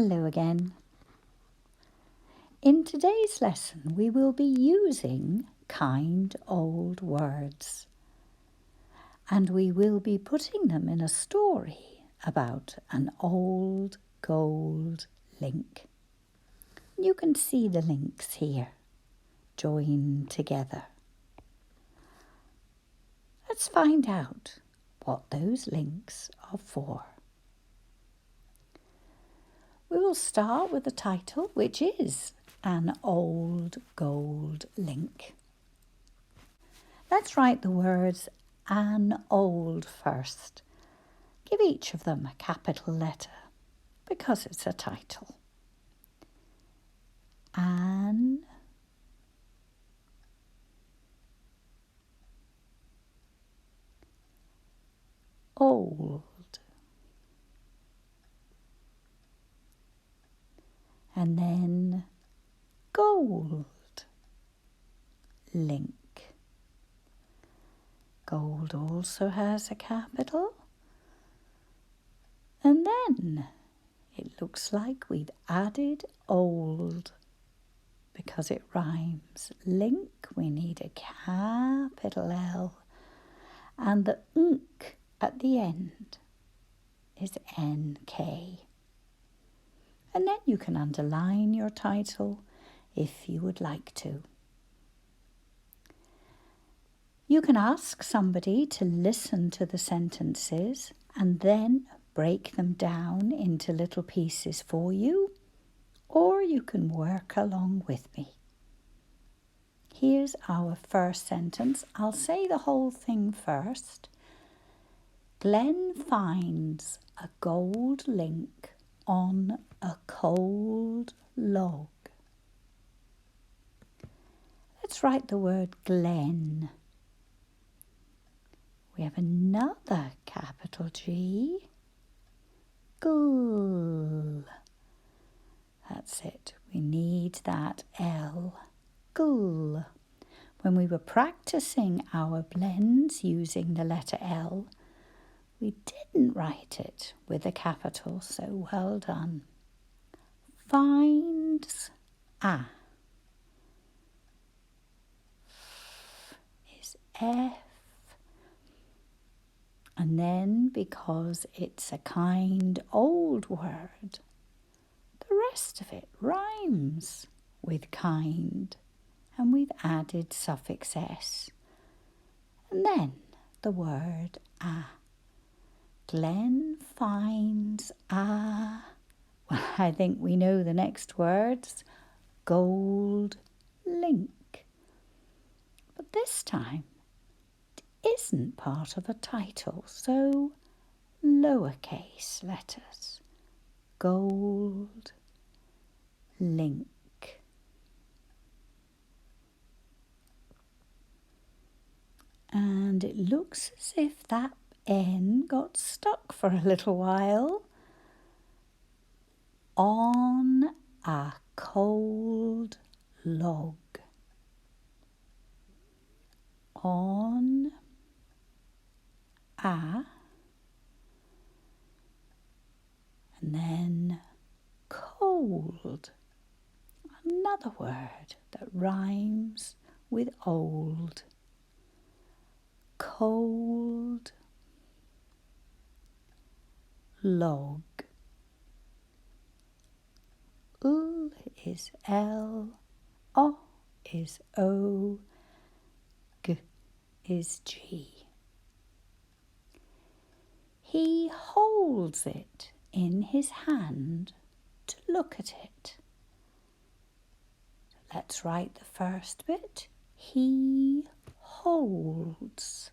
Hello again. In today's lesson, we will be using kind old words, and we will be putting them in a story about an old gold link. You can see the links here, joined together. Let's find out what those links are for. We will start with the title, which is An Old Gold Link. Let's write the words an old first. Give each of them a capital letter because it's a title. An old. And then gold link. Gold also has a capital. And then it looks like we've added old because it rhymes. Link, we need a capital L. And the nk at the end is NK. And then you can underline your title if you would like to. You can ask somebody to listen to the sentences and then break them down into little pieces for you, or you can work along with me. Here's our first sentence. I'll say the whole thing first. Glenn finds a gold link on a cold log. Let's write the word Glen. We have another capital G. Gl. That's it. We need that L. Gl. When we were practicing our blends using the letter L, we didn't write it with a capital, so well done. Finds a is F, and then because it's a kind old word, the rest of it rhymes with kind, and we've added suffix S, and then the word a. Glenn finds a, well, I think we know the next words, gold link. But this time, it isn't part of a title, so lowercase letters, gold link. And it looks as if that N got stuck for a little while. On a cold log. On a, and then cold. Another word that rhymes with old. Cold log. L is L, O is O, G is G. He holds it in his hand to look at it. Let's write the first bit. He holds.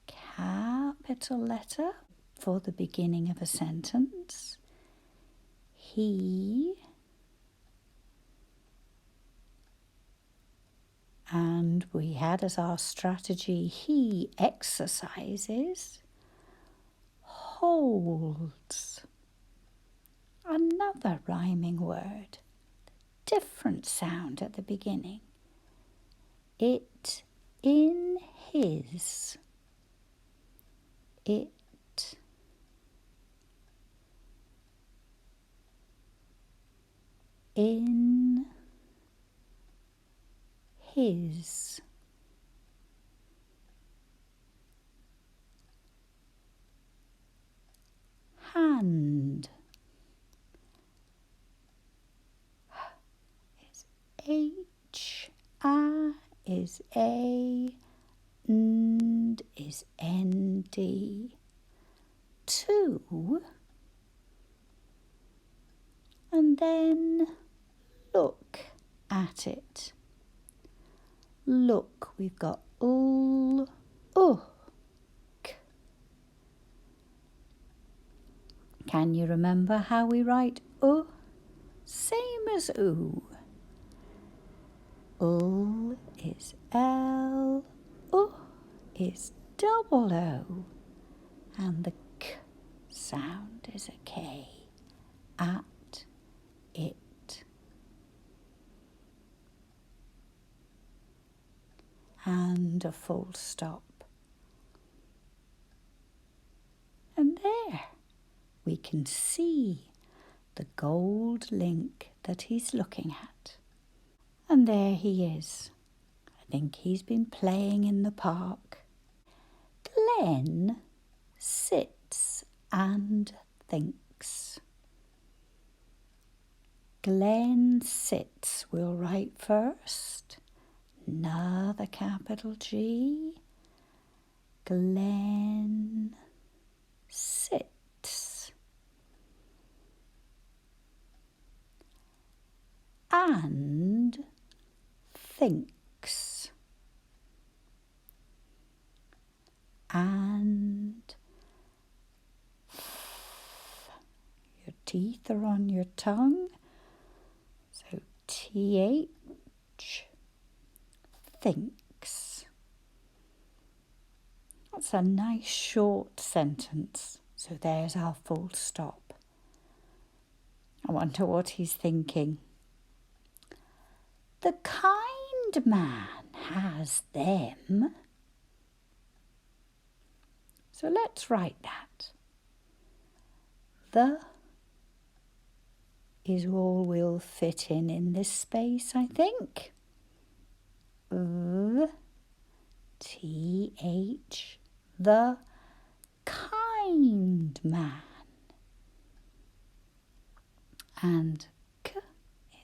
Capital letter for the beginning of a sentence. He, and we had as our strategy, he exercises, holds. Another rhyming word, different sound at the beginning. It in his. It in his. Hand is H, A is A, N is ND. Two, and then look at it. Look, we've got L, K. Can you remember how we write Same as oo. L is L, is double O, and the K sound is a K. At, it. And a full stop. And there we can see the gold link that he's looking at. And there he is. I think he's been playing in the park. Glenn sits and thinks. Glenn sits, we'll write first. Another capital G. Glenn sits. And thinks. And your teeth are on your tongue. So TH, thinks. That's a nice short sentence. So there's our full stop. I wonder what he's thinking. The kind man has them. So let's write that. The is all we'll fit in this space, I think. TH, the kind man. And K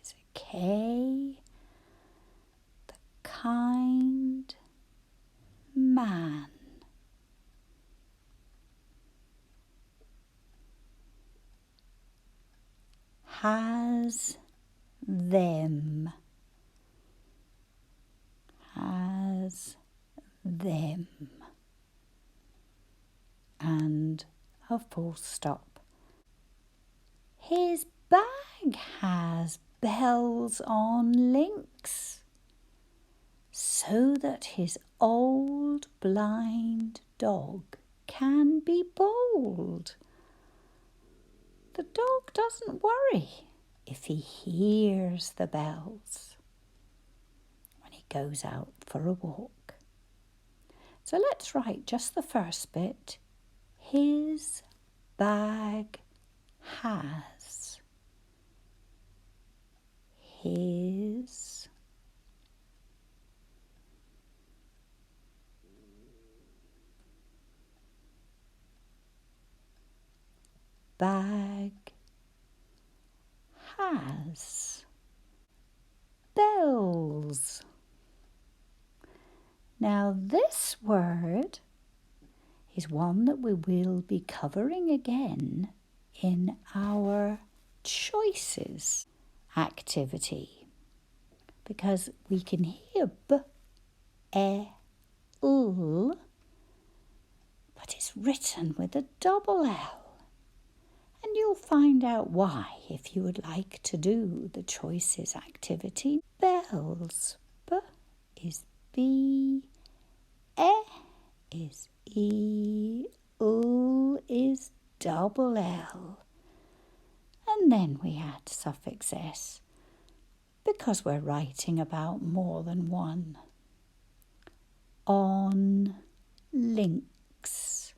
is a K. The kind man. Has them. Has them. And a full stop. His bag has bells on links, so that his old blind dog can be bold. The dog doesn't worry if he hears the bells when he goes out for a walk. So let's write just the first bit. His bag has. His bag has bells. Now this word is one that we will be covering again in our choices activity, because we can hear b, e, l, but it's written with a double L. And you'll find out why if you would like to do the choices activity. Bells. B is B, E is E, L is double L. And then we add suffix S, because we're writing about more than one. On links.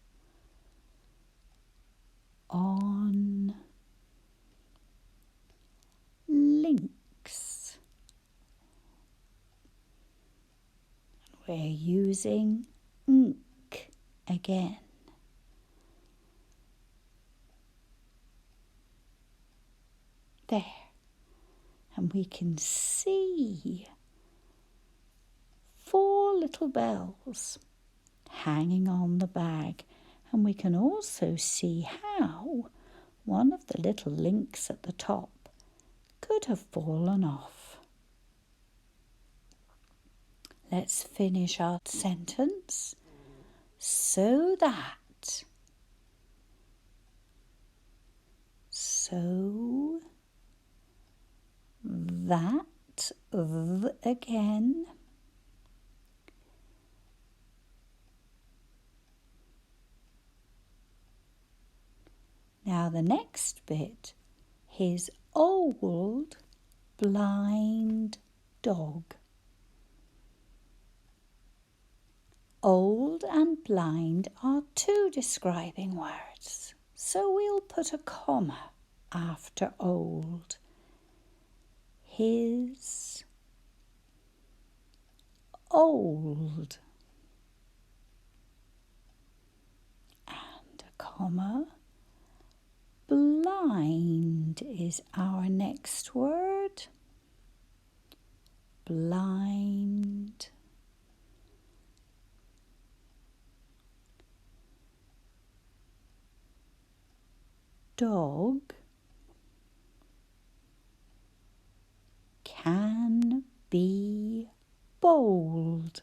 On links. we're using ink again. There. And we can see 4 little bells hanging on the bag. And we can also see how one of the little links at the top could have fallen off. Let's finish our sentence. So that. So that again. Now the next bit, his old blind dog. Old and blind are 2 describing words, so we'll put a comma after old. His old. And a comma. Blind is our next word. Blind. Dog can be bold.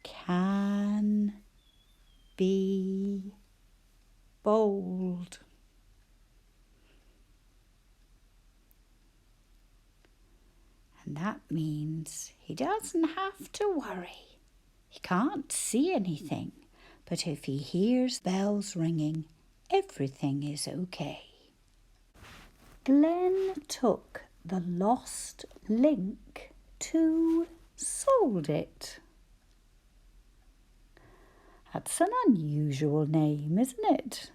Can be bold. And that means he doesn't have to worry. He can't see anything, but if he hears bells ringing, everything is okay. Glenn took the lost link to Sold It. That's an unusual name, isn't it?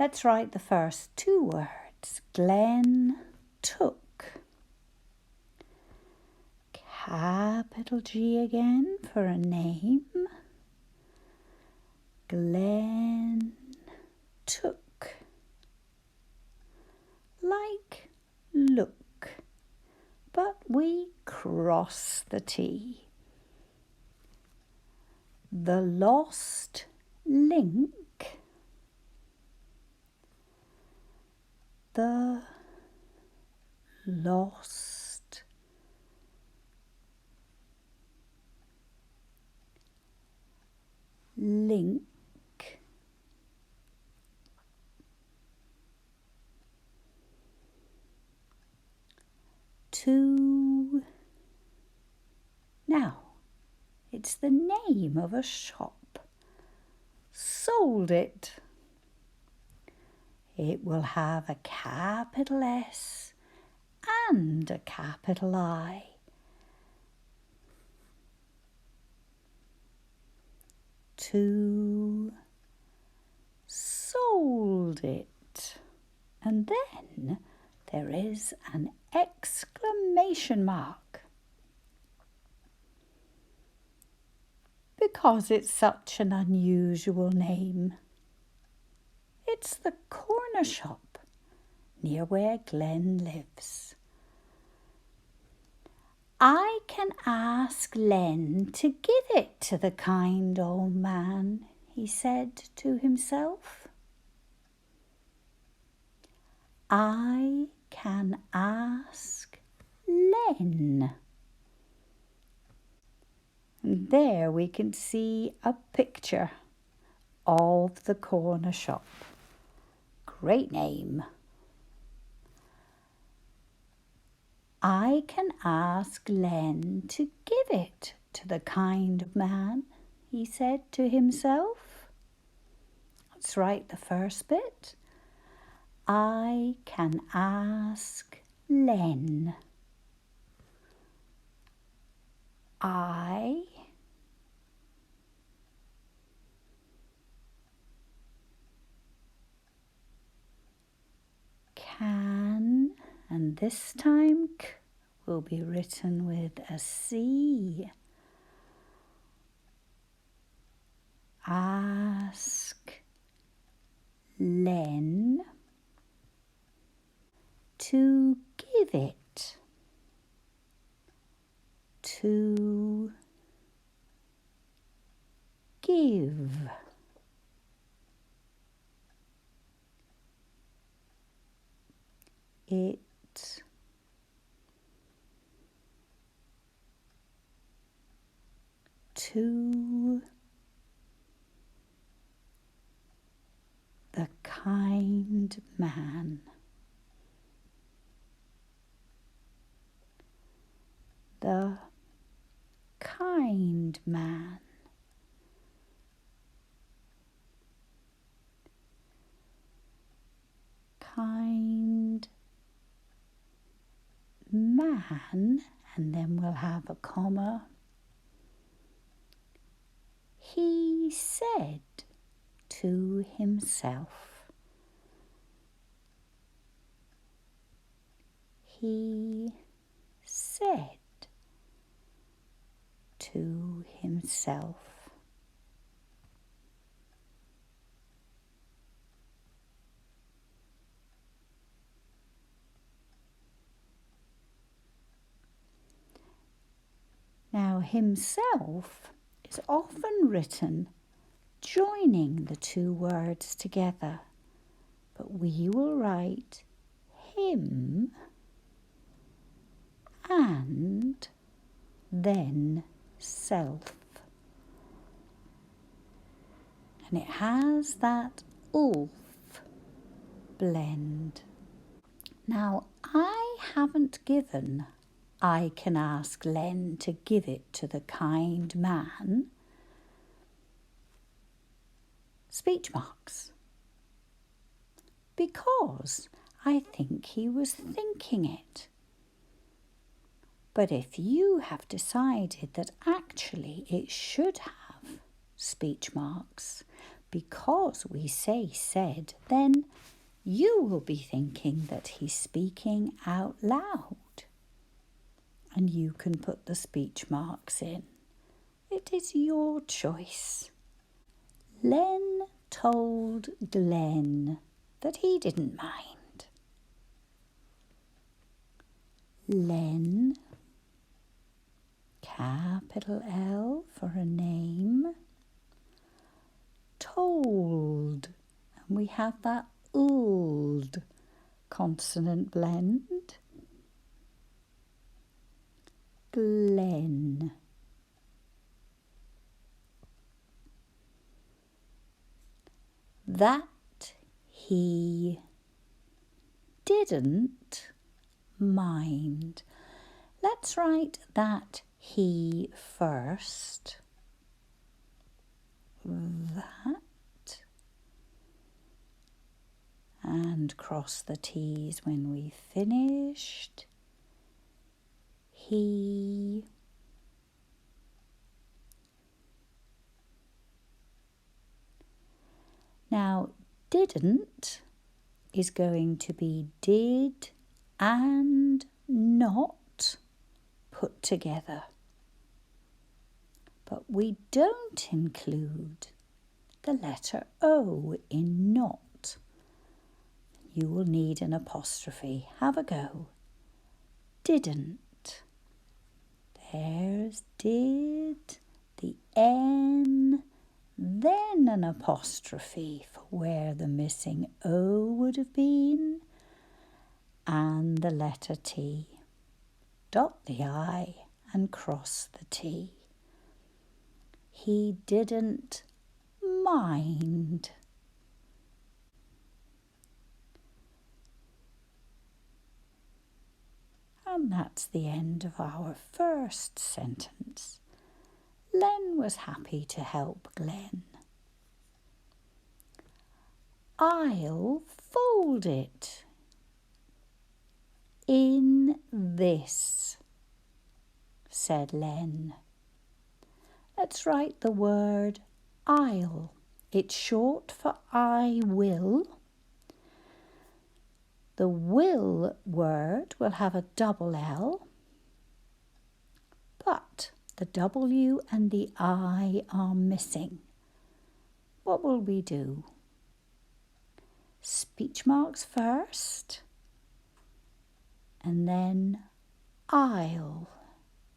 Let's write the first 2 words. Glenn took. Capital G again for a name. Glenn took. Like look, but we cross the T. The lost link. The lost link. To. Now, it's the name of a shop. Sold It. It will have a capital S and a capital I. To Sold It. And then there is an exclamation mark. Because it's such an unusual name. It's the corner shop near where Glenn lives. I can ask Len to give it to the kind old man, he said to himself. I can ask Len. And there we can see a picture of the corner shop. Great name. I can ask Len to give it to the kind man, he said to himself. Let's write the first bit. I can ask Len. I can, and this time will be written with a C. Ask Len to give it to give it to the kind man. The kind man. Kind man, and then we'll have a comma. He said to himself. He said to himself. Now, himself is often written joining the two words together, but we will write him and then self. And it has that ulf blend. Now, I haven't given I can ask Len to give it to the kind man speech marks, because I think he was thinking it. But if you have decided that actually it should have speech marks because we say said, then you will be thinking that he's speaking out loud. And you can put the speech marks in. It is your choice. Len told Glenn that he didn't mind. Len, capital L for a name, told, and we have that old consonant blend. Glenn. That he didn't mind. Let's write that he first. That. And cross the T's when we've finished. He now didn't is going to be did and not put together, but we don't include the letter O in not. You will need an apostrophe. Have a go. Didn't. There's did, the N, then an apostrophe for where the missing O would have been, and the letter T. Dot the I and cross the T. He didn't mind. And that's the end of our first sentence. Len was happy to help Glenn. I'll fold it in this, said Len. Let's write the word I'll. It's short for I will. The will word will have a double L, but the W and the I are missing. What will we do? Speech marks first, and then I'll,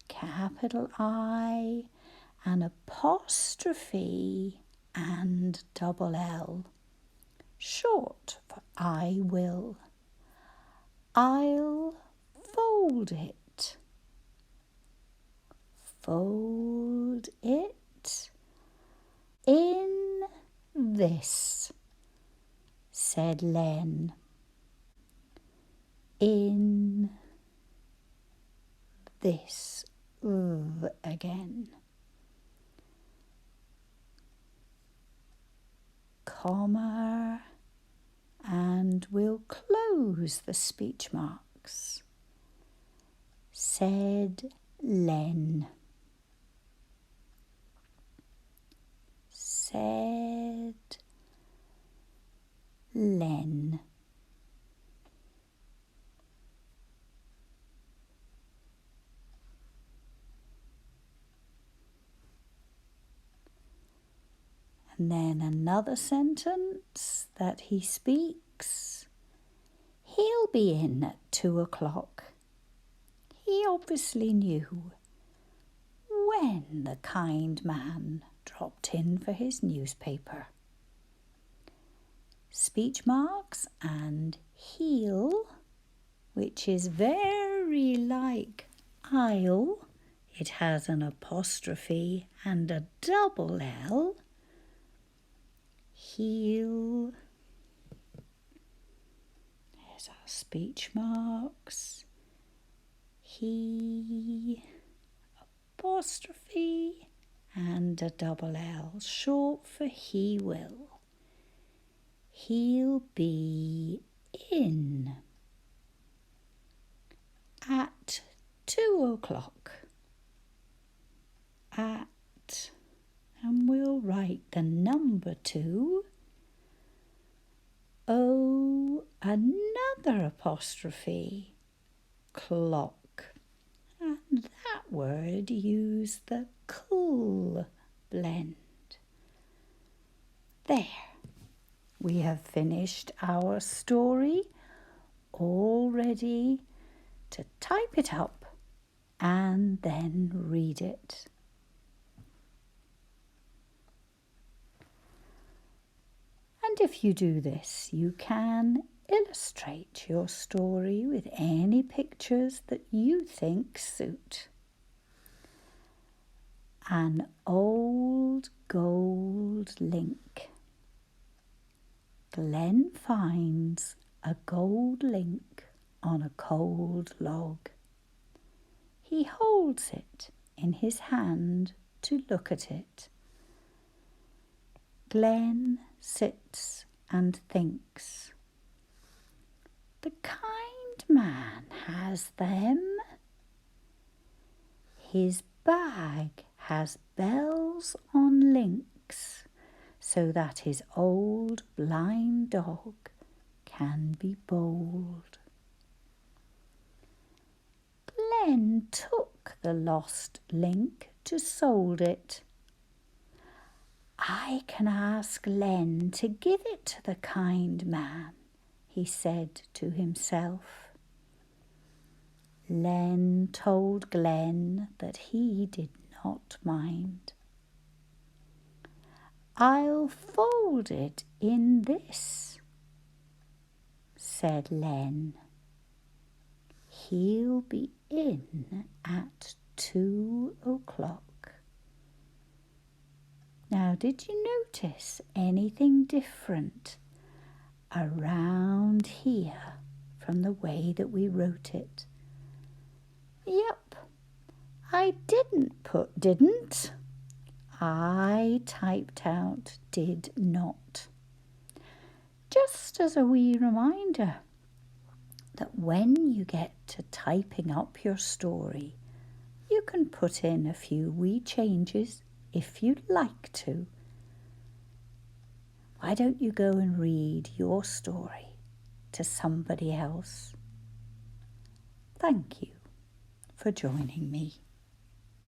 capital I, an apostrophe and double L, short for I will. I'll fold it. Fold it in this, said Len. In this again. Comma, and we'll close the speech marks, said Len. Said Len. And then another sentence that he speaks. He'll be in at 2 o'clock. He obviously knew when the kind man dropped in for his newspaper. Speech marks and he'll, which is very like I'll. It has an apostrophe and a double L. He'll. There's our speech marks. He, apostrophe and a double L, short for he will. He'll be in at 2 o'clock. At, and we'll write the number 2. Oh, another apostrophe, clock. And that word used the cool blend. There, we have finished our story, all ready to type it up and then read it. And if you do this, you can illustrate your story with any pictures that you think suit. An old gold link. Glenn finds a gold link on a cold log. He holds it in his hand to look at it. Glenn sits and thinks. The kind man has them. His bag has bells on links so that his old blind dog can be bold. Glenn took the lost link to sold it. I can ask Len to give it to the kind man, he said to himself. Len told Glenn that he did not mind. I'll fold it in this, said Len. He'll be in at 2 o'clock. Now, did you notice anything different around here from the way that we wrote it? Yep, I didn't put didn't. I typed out did not. Just as a wee reminder that when you get to typing up your story, you can put in a few wee changes if you'd like to. Why don't you go and read your story to somebody else? Thank you for joining me.